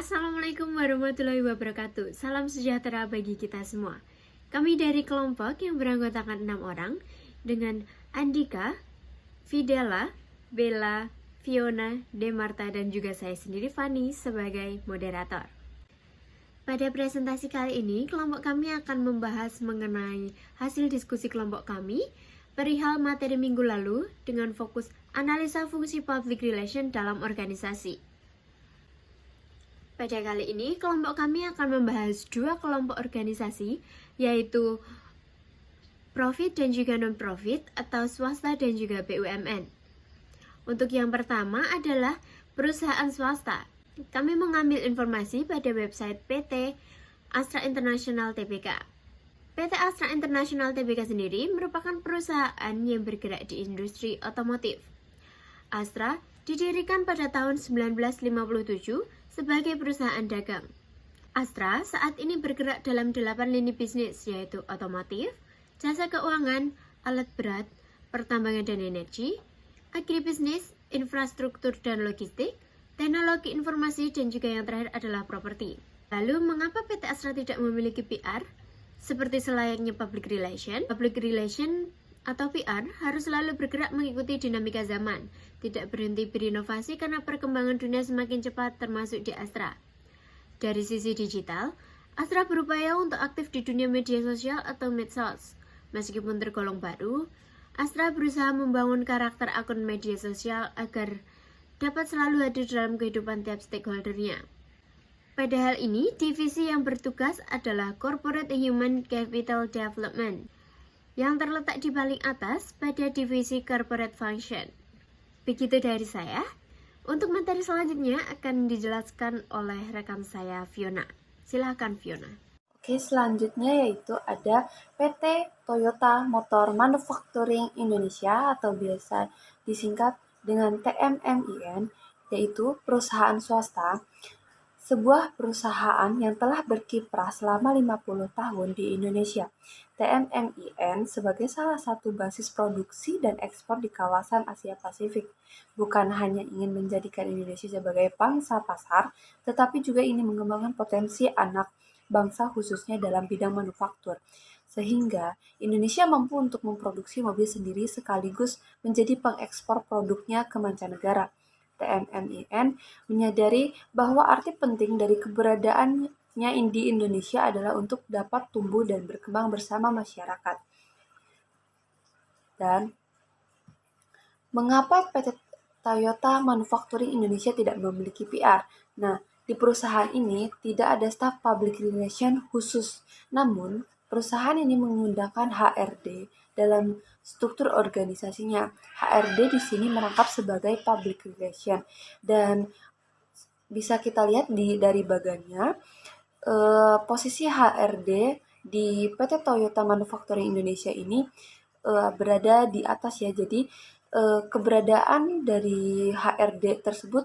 Assalamualaikum warahmatullahi wabarakatuh. Salam sejahtera bagi kita semua. Kami dari kelompok yang beranggotakan 6 orang dengan Andika, Fidela, Bella, Fiona, Demarta, dan juga saya sendiri Fani sebagai moderator. Pada presentasi kali ini, kelompok kami akan membahas mengenai hasil diskusi kelompok kami perihal materi minggu lalu dengan fokus analisa fungsi public relation dalam organisasi. Pada kali ini, kelompok kami akan membahas dua kelompok organisasi, yaitu profit dan juga non-profit atau swasta dan juga BUMN. Untuk yang pertama adalah perusahaan swasta. Kami mengambil informasi pada website PT Astra International Tbk. PT Astra International Tbk sendiri merupakan perusahaan yang bergerak di industri otomotif. Astra didirikan pada tahun 1957 sebagai perusahaan dagang. Astra saat ini bergerak dalam 8 lini bisnis, yaitu otomotif, jasa keuangan, alat berat, pertambangan dan energi, agribisnis, infrastruktur dan logistik, teknologi informasi, dan juga yang terakhir adalah properti. Lalu, mengapa PT Astra tidak memiliki PR? Seperti selayaknya public relation atau PR harus selalu bergerak mengikuti dinamika zaman, tidak berhenti berinovasi karena perkembangan dunia semakin cepat termasuk di Astra. Dari sisi digital, Astra berupaya untuk aktif di dunia media sosial atau medsos. Meskipun tergolong baru, Astra berusaha membangun karakter akun media sosial agar dapat selalu hadir dalam kehidupan tiap stakeholdernya. Pada hal ini, divisi yang bertugas adalah Corporate Human Capital Development, yang terletak di paling atas pada divisi Corporate Function. Begitu dari saya. Untuk materi selanjutnya akan dijelaskan oleh rekan saya, Fiona. Silahkan, Fiona. Oke, selanjutnya yaitu ada PT Toyota Motor Manufacturing Indonesia atau biasa disingkat dengan TMMIN, yaitu perusahaan swasta. Sebuah perusahaan yang telah berkiprah selama 50 tahun di Indonesia. TMMIN sebagai salah satu basis produksi dan ekspor di kawasan Asia Pasifik. Bukan hanya ingin menjadikan Indonesia sebagai pangsa pasar, tetapi juga ingin mengembangkan potensi anak bangsa khususnya dalam bidang manufaktur. Sehingga Indonesia mampu untuk memproduksi mobil sendiri sekaligus menjadi pengekspor produknya ke mancanegara. TMMIN menyadari bahwa arti penting dari keberadaannya di Indonesia adalah untuk dapat tumbuh dan berkembang bersama masyarakat. Dan mengapa PT Toyota Manufacturing Indonesia tidak memiliki PR? Nah, di perusahaan ini tidak ada staf public relation khusus, namun perusahaan ini menggunakan HRD dalam struktur organisasinya. HRD di sini merangkap sebagai public relation dan bisa kita lihat dari bagannya posisi HRD di PT Toyota Manufacturing Indonesia ini berada di atas ya. Jadi keberadaan dari HRD tersebut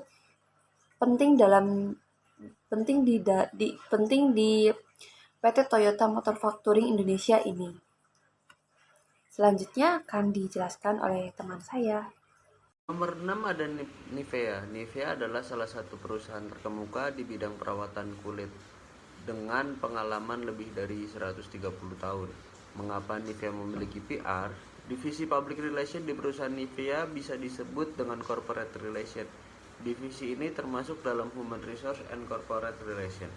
penting di PT Toyota Motor Factoring Indonesia ini. Selanjutnya akan dijelaskan oleh teman saya. Nomor 6 ada Nivea. Nivea adalah salah satu perusahaan terkemuka di bidang perawatan kulit dengan pengalaman lebih dari 130 tahun. Mengapa Nivea memiliki PR? Divisi Public Relation di perusahaan Nivea bisa disebut dengan Corporate Relation. Divisi ini termasuk dalam Human Resource and Corporate Relation.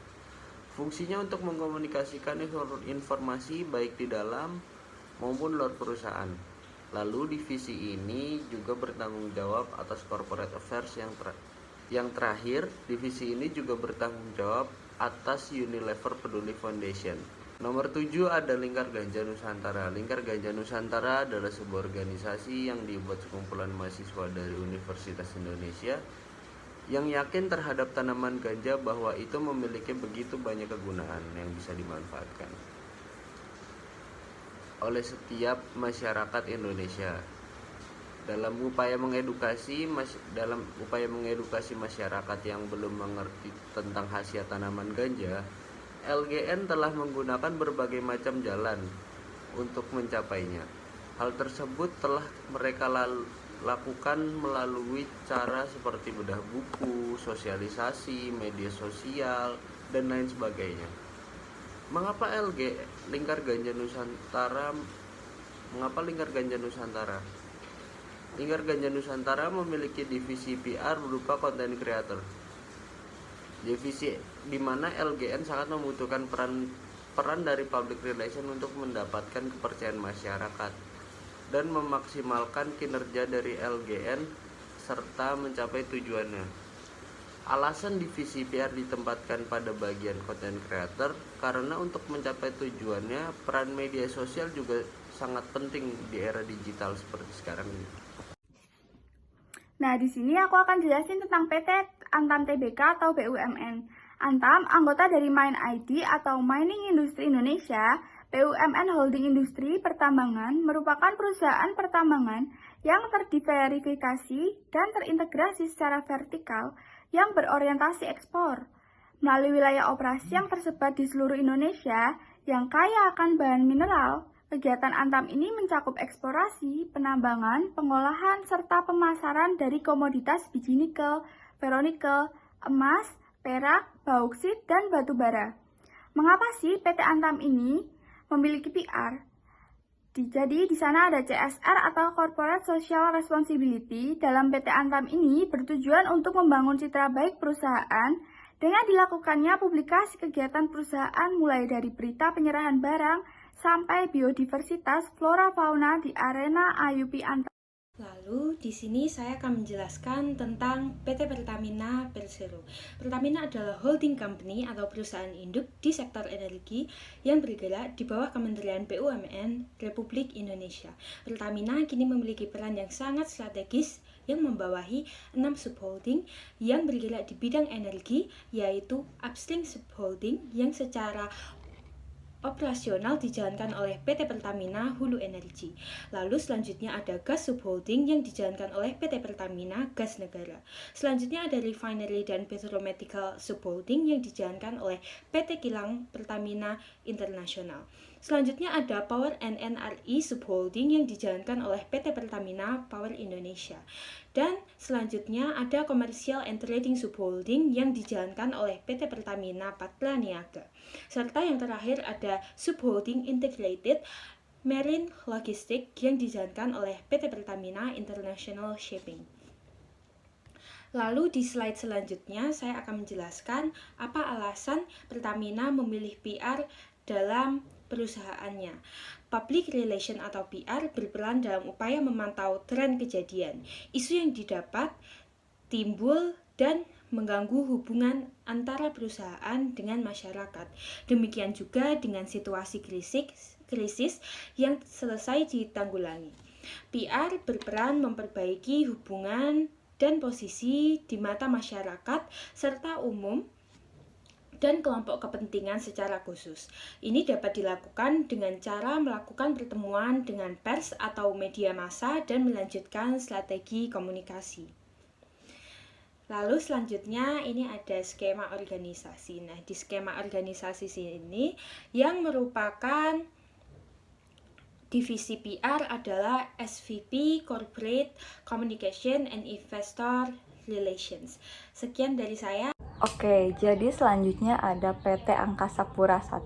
Fungsinya untuk mengkomunikasikan informasi baik di dalam maupun luar perusahaan. Lalu divisi ini juga bertanggung jawab atas corporate affairs yang terakhir, divisi ini juga bertanggung jawab atas Unilever Peduli Foundation. Nomor 7 ada Lingkar Ganja Nusantara. Lingkar Ganja Nusantara adalah sebuah organisasi yang dibuat sekumpulan mahasiswa dari Universitas Indonesia yang yakin terhadap tanaman ganja bahwa itu memiliki begitu banyak kegunaan yang bisa dimanfaatkan oleh setiap masyarakat Indonesia. Dalam upaya mengedukasi masyarakat yang belum mengerti tentang khasiat tanaman ganja, LGN telah menggunakan berbagai macam jalan untuk mencapainya. Hal tersebut telah mereka dilakukan melalui cara seperti bedah buku, sosialisasi, media sosial, dan lain sebagainya. Mengapa Lingkar Ganja Nusantara? Lingkar Ganja Nusantara memiliki divisi PR berupa content creator. Divisi di mana LGN sangat membutuhkan peran dari public relation untuk mendapatkan kepercayaan masyarakat dan memaksimalkan kinerja dari LGN serta mencapai tujuannya. Alasan divisi PR ditempatkan pada bagian content creator karena untuk mencapai tujuannya peran media sosial juga sangat penting di era digital seperti sekarang ini. Nah, di sini aku akan jelasin tentang PT Antam Tbk atau BUMN. Antam, anggota dari Main ID atau Mining Industry Indonesia. BUMN Holding Industri Pertambangan merupakan perusahaan pertambangan yang terdiverifikasi dan terintegrasi secara vertikal yang berorientasi ekspor. Melalui wilayah operasi yang tersebar di seluruh Indonesia yang kaya akan bahan mineral, kegiatan Antam ini mencakup eksplorasi, penambangan, pengolahan, serta pemasaran dari komoditas biji nikel, ferronikel, emas, perak, bauksit, dan batu bara. Mengapa sih PT Antam ini memiliki PR? Jadi di sana ada CSR atau Corporate Social Responsibility. Dalam PT Antam ini bertujuan untuk membangun citra baik perusahaan dengan dilakukannya publikasi kegiatan perusahaan mulai dari berita penyerahan barang sampai biodiversitas flora fauna di arena IUP Antam. Lalu di sini saya akan menjelaskan tentang PT Pertamina Persero. Pertamina adalah holding company atau perusahaan induk di sektor energi yang bergerak di bawah Kementerian BUMN Republik Indonesia. Pertamina kini memiliki peran yang sangat strategis yang membawahi 6 subholding yang bergerak di bidang energi, yaitu upstream subholding yang secara operasional dijalankan oleh PT Pertamina Hulu Energi. Lalu selanjutnya ada gas subholding yang dijalankan oleh PT Pertamina Gas Negara. Selanjutnya ada refinery dan petromedical subholding yang dijalankan oleh PT Kilang Pertamina Internasional. Selanjutnya ada Power and NRI subholding yang dijalankan oleh PT Pertamina Power Indonesia. Dan selanjutnya ada Commercial and Trading subholding yang dijalankan oleh PT Pertamina Patra Niaga. Serta yang terakhir ada subholding Integrated Marine Logistics yang dijalankan oleh PT Pertamina International Shipping. Lalu di slide selanjutnya saya akan menjelaskan apa alasan Pertamina memilih PR dalam perusahaannya. Public relation atau PR berperan dalam upaya memantau tren kejadian, isu yang didapat, timbul, dan mengganggu hubungan antara perusahaan dengan masyarakat. Demikian juga dengan situasi krisis yang selesai ditanggulangi. PR berperan memperbaiki hubungan dan posisi di mata masyarakat serta umum dan kelompok kepentingan secara khusus. Ini dapat dilakukan dengan cara melakukan pertemuan dengan pers atau media massa dan melanjutkan strategi komunikasi. Lalu selanjutnya ini ada skema organisasi. Nah, di skema organisasi sini yang merupakan divisi PR adalah SVP Corporate Communication and Investor Relations. Sekian dari saya. Oke, jadi selanjutnya ada PT Angkasa Pura I.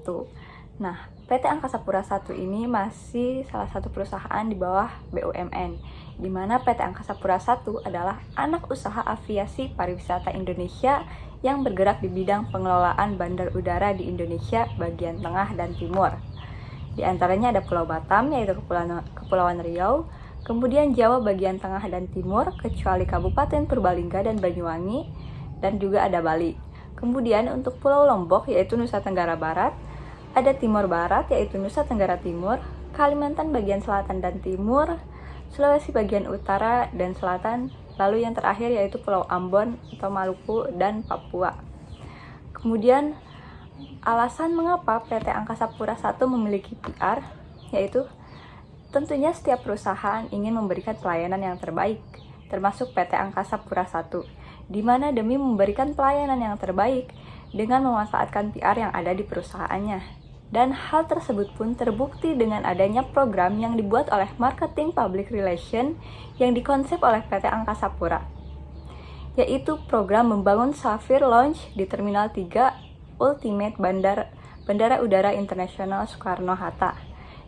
Nah, PT Angkasa Pura I ini masih salah satu perusahaan di bawah BUMN, di mana PT Angkasa Pura I adalah anak usaha aviasi pariwisata Indonesia yang bergerak di bidang pengelolaan bandar udara di Indonesia bagian tengah dan timur. Di antaranya ada Pulau Batam, yaitu Kepulauan Riau, kemudian Jawa bagian tengah dan timur, kecuali Kabupaten Purbalingga dan Banyuwangi, dan juga ada Bali. Kemudian untuk Pulau Lombok, yaitu Nusa Tenggara Barat, ada Timur Barat, yaitu Nusa Tenggara Timur, Kalimantan bagian selatan dan timur, Sulawesi bagian utara dan selatan, lalu yang terakhir yaitu Pulau Ambon atau Maluku dan Papua. Kemudian alasan mengapa PT Angkasa Pura I memiliki PR, yaitu tentunya setiap perusahaan ingin memberikan pelayanan yang terbaik, termasuk PT Angkasa Pura I, di mana demi memberikan pelayanan yang terbaik dengan memanfaatkan PR yang ada di perusahaannya. Dan hal tersebut pun terbukti dengan adanya program yang dibuat oleh Marketing Public Relation yang dikonsep oleh PT Angkasa Pura, yaitu program membangun Sapphire Lounge di Terminal 3 Ultimate Bandara Udara Internasional Soekarno-Hatta,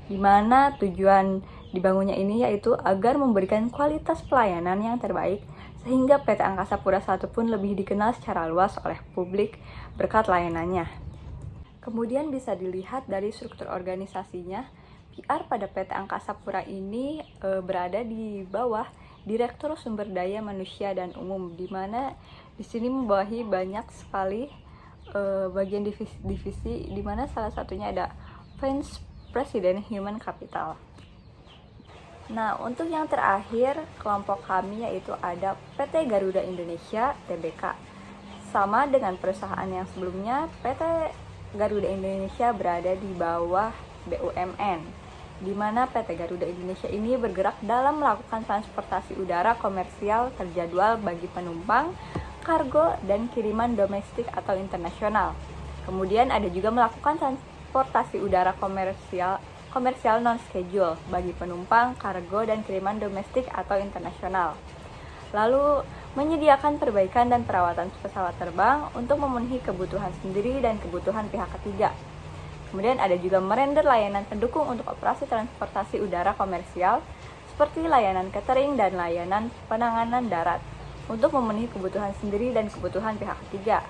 di mana tujuan dibangunnya ini yaitu agar memberikan kualitas pelayanan yang terbaik sehingga PT Angkasa Pura I pun lebih dikenal secara luas oleh publik berkat layanannya. Kemudian bisa dilihat dari struktur organisasinya, PR pada PT Angkasa Pura ini berada di bawah Direktur Sumber Daya Manusia dan Umum, di mana di sini membawahi banyak sekali bagian divisi, di mana salah satunya ada Vice President Human Capital. Nah, untuk yang terakhir, kelompok kami yaitu ada PT Garuda Indonesia Tbk. Sama dengan perusahaan yang sebelumnya, PT Garuda Indonesia berada di bawah BUMN, di mana PT Garuda Indonesia ini bergerak dalam melakukan transportasi udara komersial terjadwal bagi penumpang, kargo, dan kiriman domestik atau internasional. Kemudian ada juga melakukan transportasi udara komersial non-schedule bagi penumpang, kargo, dan kiriman domestik atau internasional. Lalu menyediakan perbaikan dan perawatan pesawat terbang untuk memenuhi kebutuhan sendiri dan kebutuhan pihak ketiga. Kemudian ada juga merender layanan pendukung untuk operasi transportasi udara komersial seperti layanan catering dan layanan penanganan darat untuk memenuhi kebutuhan sendiri dan kebutuhan pihak ketiga.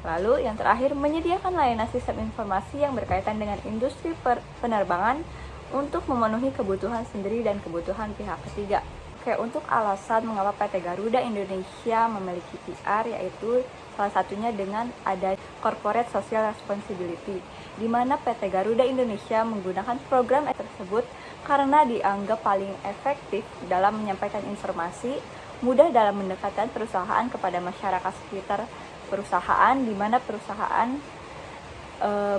Lalu yang terakhir menyediakan layanan sistem informasi yang berkaitan dengan industri penerbangan untuk memenuhi kebutuhan sendiri dan kebutuhan pihak ketiga. Oke, untuk alasan mengapa PT Garuda Indonesia memiliki PR yaitu salah satunya dengan ada corporate social responsibility, di mana PT Garuda Indonesia menggunakan program tersebut karena dianggap paling efektif dalam menyampaikan informasi, mudah dalam mendekatkan perusahaan kepada masyarakat sekitar perusahaan di mana perusahaan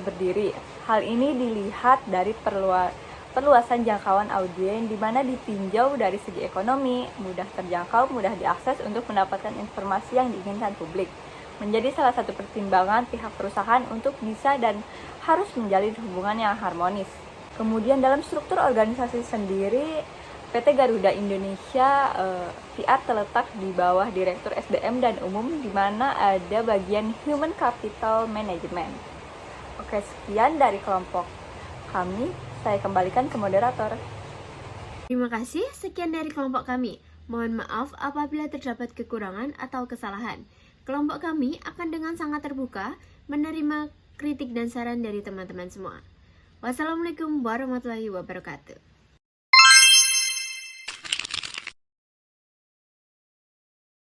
berdiri. Hal ini dilihat dari perluasan jangkauan audien di mana ditinjau dari segi ekonomi, mudah terjangkau, mudah diakses untuk mendapatkan informasi yang diinginkan publik. Menjadi salah satu pertimbangan pihak perusahaan untuk bisa dan harus menjalin hubungan yang harmonis. Kemudian dalam struktur organisasi sendiri, PT Garuda Indonesia PR terletak di bawah Direktur SDM dan Umum, di mana ada bagian Human Capital Management. Oke, sekian dari kelompok kami. Saya kembalikan ke moderator. Terima kasih, sekian dari kelompok kami. Mohon maaf apabila terdapat kekurangan atau kesalahan. Kelompok kami akan dengan sangat terbuka menerima kritik dan saran dari teman-teman semua. Wassalamualaikum warahmatullahi wabarakatuh.